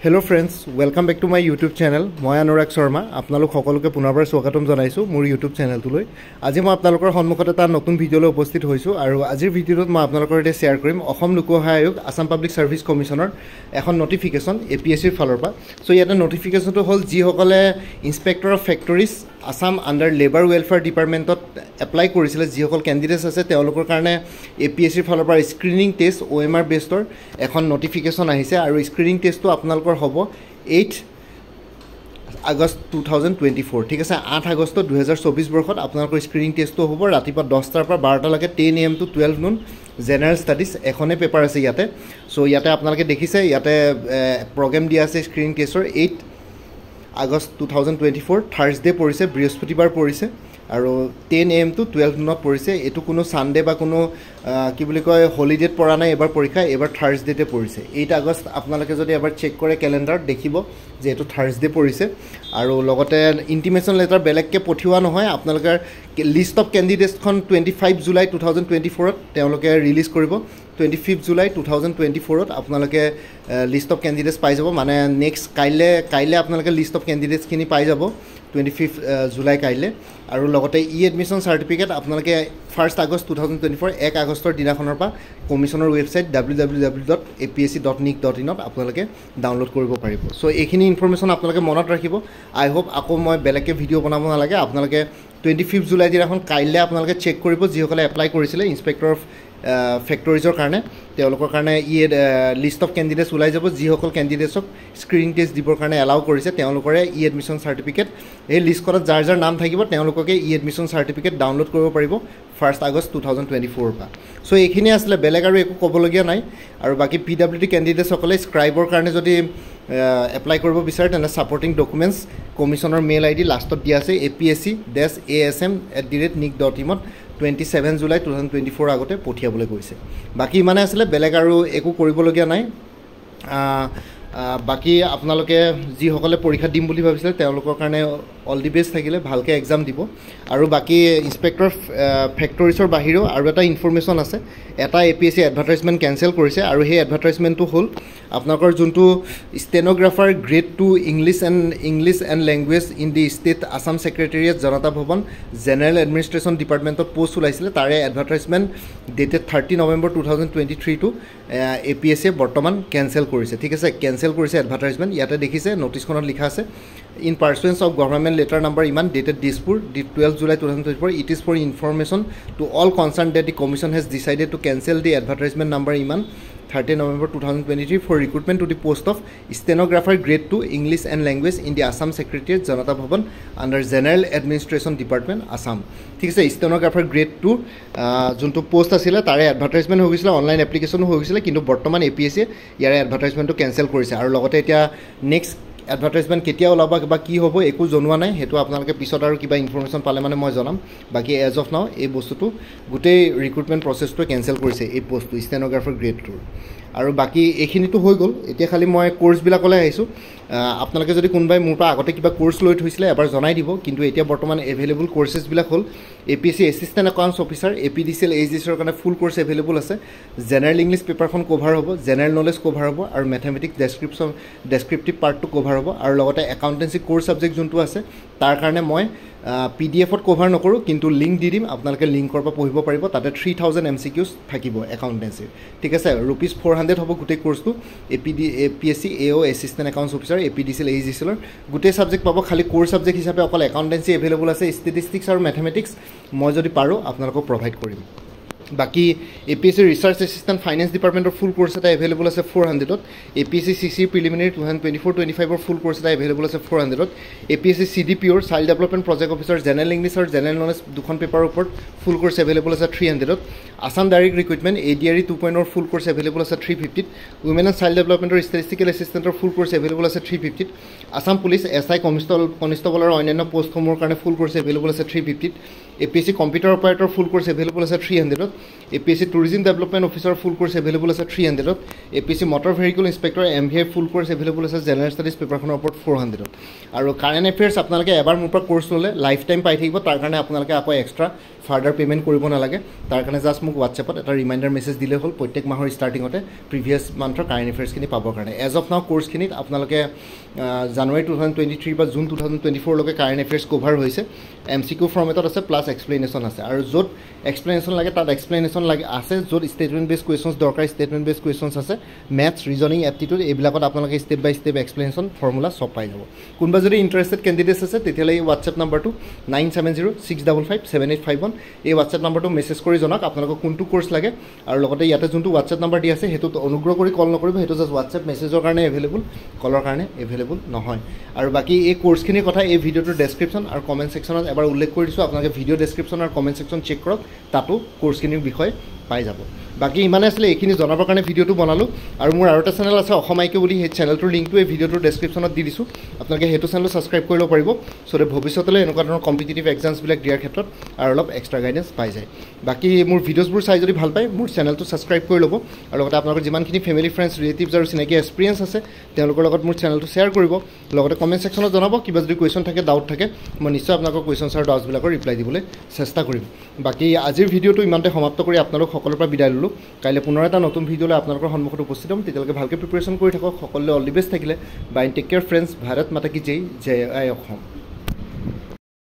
Hello friends, welcome back to my YouTube channel. মই অনুৰাগ শৰ্মা আপোনালোক সকলোকে পুনৰবাৰ স্বাগতম জনাইছো মোৰ YouTube চেনেলটোলৈ। আজি মই আপোনালোকৰ সন্মুখত এটা নতুন ভিডিঅলৈ উপস্থিত হৈছো আৰু আজিৰ ভিডিঅ'ত মই আপোনালোকৰ সৈতে শ্বেয়াৰ কৰিম অসম লোক সেৱা আয়োগ আসাম পাব্লিক সাৰ্ভিস কমিশনৰ এখন নটিফিকেশন APSCৰ ফালৰ পৰা। সো ইয়াতে নটিফিকেশনটো হ'ল যিসকলে inspector of factories Assam under labour welfare ডিপাৰ্টমেণ্টত এপ্লাই কৰিছিলে যিসকল কেণ্ডিডেটছ আছে তেওঁলোকৰ কাৰণে APSCৰ ফালৰ পৰা স্ক্ৰিনিং টেষ্ট OMR বেছডৰ এখন নটিফিকেশন আহিছে আৰু স্ক্ৰিনিং টেষ্টটো আপোনালোকৰ হ'ব 8 আগষ্ট 2024 ঠিক আছে 8 আগষ্ট 2024 বৰ্ষত আপোনালোকৰ স্ক্ৰিনিং টেষ্টটো হ'ব ৰাতিপুৱা 10টাৰ পৰা 12টা লৈকে 10 AM to 12 noon general studies এখনে পেপাৰ আছে ইয়াতে সো ইয়াতে আপোনালোকে দেখিছে ইয়াতে প্ৰগ্ৰাম দিয়া আছে স্ক্ৰিনিং টেষ্টৰ 8 আগষ্ট 2024 থাৰ্সডে পৰিছে বৃহস্পতিবাৰ পৰিছে আৰু 10 AM to 12 noon পৰিছে এটো কোনো সানডে বা কোনো কি বুলি কয় হলিডেত পৰা নাই এবাৰ পৰীক্ষা এবাৰ থাৰ্সডেতে পৰিছে 8 আগষ্ট আপোনালোকে যদি এবাৰ চেক কৰে ক্যালেন্ডাৰ দেখিব যে এটো থাৰ্সডে পৰিছে আৰু লগতে ইন্টিমেশন লেটাৰ বেলেগকে পঠিওৱা নহয় আপোনালোকৰ লিষ্ট অফ ক্যান্ডিডেটস খন 25 জুলাই 2024 ত তেওঁলোকে ৰিলিজ কৰিব 25 জুলাই 2024 ত আপোনালোকে লিষ্ট অফ ক্যান্ডিডেটস পাই যাব মানে নেক্সট কাইলে আপোনালোকে লিষ্ট অফ ক্যান্ডিডেটস খিনি পাই যাব 25 জুলাই কাইলে আৰু লগতে এডমিশন সাৰ্টিফিকেট আপোনালোকে 1 আগষ্ট 2024 1 আগষ্টৰ দিনাখনৰ পৰা কমিশনৰ ৱেবসাইট www.apsc.nic.in ত আপোনালোকে ডাউনলোড কৰিব পাৰিব সো এইখিনি ইনফৰমেশন আপোনালোকে মনত ৰাখিব আই হোপ আকৌ মই বেলেগকে ভিডিও বনাব নালাগে আপোনালোকে 25 জুলাই দিনাখন কাইলে আপোনালোকে চেক কৰিব যিসকলে এপ্লাই কৰিছিলে ইন্সপেক্টৰ অফ ফেক্টৰীজৰ কাৰণে তেওঁলোকৰ কাৰণে লিষ্ট অফ ক্যান্ডিডেটস ওলাই যাব যিসকল ক্যান্ডিডেটছক স্ক্ৰিনিং টেষ্ট দিবৰ কাৰণে এলাউ কৰিছে তেওঁলোকৰে এডমিশন সাৰ্টিফিকেট এই লিষ্টখনত যাৰ নাম থাকিব তেওঁলোককে এডমিশন সাৰ্টিফিকেট ডাউনলোড কৰিব পাৰিব 1 আগষ্ট 2024 পৰা সো এইখিনি আসলে বেলেগ আৰু একো ক'বলগীয়া নাই আৰু বাকি PWD ক্যান্ডিডেটছ সকলে স্ক্ৰাইবৰ কাৰণে যদি এপ্লাই কৰিব বিচাৰে তেনে সাপোৰ্টিং ডকুমেন্টস কমিশনৰ মেইল আইডি লাষ্টত দিয়া আছে apsc-asm@nic.in 27 জুলাই 2024 আগতে পঠিয়াবলৈ কৈছে বাকি মানে আসলে বেলেগ আৰু একো কৰিবলগীয়া নাই বাকি আপোনালোকে যি সকলে পৰীক্ষা দিম বুলি ভাবিছিলে তেওঁলোকৰ কাৰণে অল দি বেষ্ট থাকিলে ভালকে এক্সাম দিব আৰু বাকি ইন্সপেক্টৰ ফেক্টৰীজৰ বাহিৰেও আৰু এটা ইনফৰমেশন আছে এটা APSC এডভাৰটাইজমেন্ট কেনসেল কৰিছে আৰু সেই এডভাৰটাইজমেন্টটো হ'ল আপোনালোকৰ যোনটো stenographer grade 2 English and language in the state Assam secretariat Janata Bhawan general administration ডিপাৰ্টমেণ্টত পোষ্ট ওলাইছিলে তাৰে advertisement dated 30 November 2023 to APSC বৰ্তমান কেনসেল কৰিছে ঠিক আছে কেনসেল কৰিছে এডভাৰটাইজমেন্ট ইয়াতে দেখিছে নোটিছখনত লিখা আছে in pursuance of government letter number iman dated Dispur 12 July 2024 it is for information to all concerned that the commission has decided to cancel the advertisement number iman 30 November 2023 for recruitment to the post of stenographer grade 2 English and language in the Assam Secretariat Janata Bhavan under General Administration Department Assam ঠিক আছে stenographer grade 2 যোনটো post আছিল তাৰে advertisement হৈ গৈছিল online application হৈ গৈছিল কিন্তু বৰ্তমান APSC ইয়াৰ এডভাৰটাইজমেন্টটো কেনসেল কৰিছে আৰু লগতে এতিয়া নেক্সট এডভাৰটাইজমেন্ট কেতিয়া ওলাবা বা কি হ'ব একো জনোৱা নাই হেতু আপোনালোকে পিছত আৰু কিবা ইনফৰমেশন পালে মানে মই জনাম বাকি এজ অফ নাও এই বস্তুটো গুটেই ৰিক্ৰুটমেন্ট প্ৰসেছটো কেনসেল কৰিছে এই পোষ্টটো ষ্টেনোগ্ৰাফাৰ গ্ৰেড 2 আৰু বাকি এইখিনিটো হৈ গল এতিয়া খালি মই কোৰ্স বিলাকলৈ আহিছো আপোনালোকে যদি কোনবাই মোৰ পৰা আগতে কিবা কোৰ্স লৈ থৈছিলে এবাৰ জনাই দিব কিন্তু এতিয়া বৰ্তমান এভেইলেবল কোৰ্সেছ বিলাক হ'ল APSC assistant accounts officer APDCL AGCৰ কাৰণে ফুল কোৰ্স এভেইলেবল আছে জেনাৰেল ইংলিছ পেপাৰখন কভাৰ হ'ব জেনাৰেল নলেজ কভাৰ হ'ব আৰু ম্যাথমেটিক্স ডেসক্ৰিপটিভ পাৰ্টটো কভাৰ হ'ব আৰু লগতে একাউন্টেন্সি কোৰ সাবজেক্ট যোনটো আছে তাৰ কাৰণে মই PDF-ত কভাৰ নকৰো কিন্তু লিংক দি দিম আপোনালোকে লিংকৰ পৰা পঢ়িব পাৰিব তাতে 3000 MCQs থাকিব একাউন্টেন্সি ঠিক আছে रुपीस 400 হ'ব গুটেই কোৰ্সটো APSC AO assistant accounts officer APDCL AGCৰ গুটেই সাবজেক্ট পাব খালি কোৰ সাবজেক্ট হিচাপে অকল একাউন্টেন্সি এভেইলেবল আছে ষ্টেটিষ্টিক্স আৰু ম্যাথমেটিক্স মই যদি পাৰো আপোনালোকক প্ৰভাইড কৰিম বাকি APSC ৰিসাৰ্চ এসিস্ট্যান্ট ফাইনান্স ডিপাৰ্টমেন্টৰ ফুল কোৰ্স এটা এভেইলেবল আছে 400 ত APSC CC প্ৰিলিমিনাৰী 2024-25 ৰ ফুল কোৰ্স এটা এভেইলেবল আছে 400 ত APSC CDPO child development project officer general English আৰু জেনাৰেল নলেজ দুখন পেপাৰৰ ওপৰত ফুল কোৰ্স এভেইলেবল আছে 300 ত আসাম ডাইৰেক্ট ৰিক্ৰুটমেন্ট ADRE 2.0 ৰ ফুল কোৰ্স এভেইলেবল আছে 350 ত উইমেন এণ্ড চাইল্ড ডেভেলপমেন্টৰ ষ্টেটিষ্টিকেল এসিস্ট্যান্টৰ ফুল কোৰ্স এভেইলেবল আছে 350 ত আসাম পুলিচ SI কনষ্টেবলৰ অন্যান্য পোষ্টসমূহৰ কাৰণে ফুল কোৰ্স এভেইলেবল আছে 350 ত APSC computer operator full course available আছে 300 ত APSC টুৰিজম ডেভেলপমেন্ট অফিসাৰ ফুল কোৰ্স এভেইলেবল আছে 300 ত APSC motor vehicle inspector MVA ফুল কোৰ্স এভেইলেবল আছে জেনাৰেল ষ্টাডিজ পেপাৰখনৰ ওপৰত 400 ত আৰু কাৰেন্ট এফেয়াৰ্স আপোনালোকে এবাৰ মোৰ পৰা কোৰ্স ললে লাইফ টাইম পাই থাকিব তাৰ কাৰণে আপোনালোকে আকৌ এক্সট্ৰা ফাৰ্ডাৰ পে'মেণ্ট কৰিব নালাগে তাৰ কাৰণে জাষ্ট মোক হোৱাটছএপত এটা ৰিমাইণ্ডাৰ মেছেজ দিলে হ'ল প্ৰত্যেক মাহৰ ষ্টাৰ্টিঙতে প্ৰিভিয়াছ মান্থৰ কাৰেণ্ট এফেয়াৰ্ছখিনি পাবৰ কাৰণে এজ অফ নাও কোৰ্ছখিনিত আপোনালোকে জানুৱাৰী 2023 বা জুন 2024লৈকে কাৰেণ্ট এফেয়াৰ্ছ কভাৰ হৈছে MCQ ফৰ্মেটত আছে প্লাছ এক্সপ্লেনেশ্যন আছে আৰু য'ত এক্সপ্লেনেশ্যন লাগে তাত এক্সপ্লেনেশ্যন লাগে আছে য'ত ষ্টেটমেণ্ট বেছ কুৱেশ্যনছ দৰকাৰ ষ্টেটমেণ্ট বেছ কুৱেশ্যনছ আছে মেথছ ৰিজনিং এপ্টিটিউড এইবিলাকত আপোনালোকে ষ্টেপ বাই ষ্টেপ এক্সপ্লেনেশ্যন ফৰ্মুলা চব পাই যাব কোনোবা যদি ইণ্টাৰেষ্টেড কেণ্ডিডেটছ আছে তেতিয়াহ'লে এই হোৱাটছএপ নাম্বাৰটো 9706557851 এই হোৱাটছএপ নাম্বাৰটো মেছেজ কৰি জনাওক আপোনালোকক কোনটো কোৰ্ছ লাগে আৰু লগতে ইয়াতে যোনটো হোৱাটছএপ নাম্বাৰ দি আছে সেইটোত অনুগ্ৰহ কৰি কল নকৰিব সেইটো জাষ্ট হোৱাটছএপ মেছেজৰ কাৰণে এভেইলেবল কলৰ কাৰণে এভেইলেবল নহয় আৰু বাকী এই কোৰ্ছখিনিৰ কথা এই ভিডিঅ'টোৰ ডেছক্ৰিপশ্যন আৰু কমেণ্ট ছেকশ্যনত এবাৰ উল্লেখ কৰি দিছোঁ আপোনালোকে ভিডিঅ' ডেছক্ৰিপশ্যন আৰু কমেণ্ট ছেকশ্যন চেক কৰক তাতো কোৰ্ছখিনিৰ বিষয়ে পাই যাব বাকী ইমানে আছিলে এইখিনি জনাবৰ কাৰণে ভিডিঅ'টো বনালোঁ আৰু মোৰ আৰু এটা চেনেল আছে অসম আইকিউ বুলি সেই চেনেলটোৰ লিংকটো এই ভিডিঅ'টোৰ ডেছক্ৰিপশ্যনত দি দিছোঁ আপোনালোকে সেইটো চেনেলটো ছাবস্ক্ৰাইব কৰি ল'ব পাৰিব চ' ভৱিষ্যতলৈ এনেকুৱা ধৰণৰ কম্পিটিটিভ এক্সামছবিলাক দিয়াৰ ক্ষেত্ৰত আৰু অলপ এক্সট্ৰা গাইডেঞ্চ পাই যায় বাকী মোৰ ভিডিঅ'ছবোৰ চাই যদি ভাল পায় মোৰ চেনেলটো ছাবস্ক্ৰাইব কৰি ল'ব আৰু লগতে আপোনালোকৰ যিমানখিনি ফেমিলি ফ্ৰেণ্ডছ ৰিলেটিভছ আৰু চিনাকি এক্সপিৰিয়েঞ্চ আছে তেওঁলোকৰ লগত মোৰ চেনেলটো শ্বেয়াৰ কৰিব লগতে কমেণ্ট ছেকশ্যনত জনাব কিবা যদি কুৱেশ্যন থাকে ডাউট থাকে মই নিশ্চয় আপোনালোকৰ কুৱেশ্যনছ আৰু ডাউটছবিলাকৰ ৰিপ্লাই দিবলৈ চেষ্টা কৰিম বাকী আজিৰ ভিডিঅ'টো ইমানতে সমাপ্ত কৰি আপোনালোক সকলোৰে পৰা বিদায় ল'লোঁ কাইলৈ পুনৰ এটা নতুন ভিডিঅ'লৈ আপোনালোকৰ সন্মুখত উপস্থিত হ'ম তেতিয়ালৈকে ভালকৈ প্ৰিপেৰেশ্যন কৰি থাকক সকলোলৈ অল দি বেষ্ট থাকিলে bye take care friends Bharat মাতা কি জয় জয় আই অসম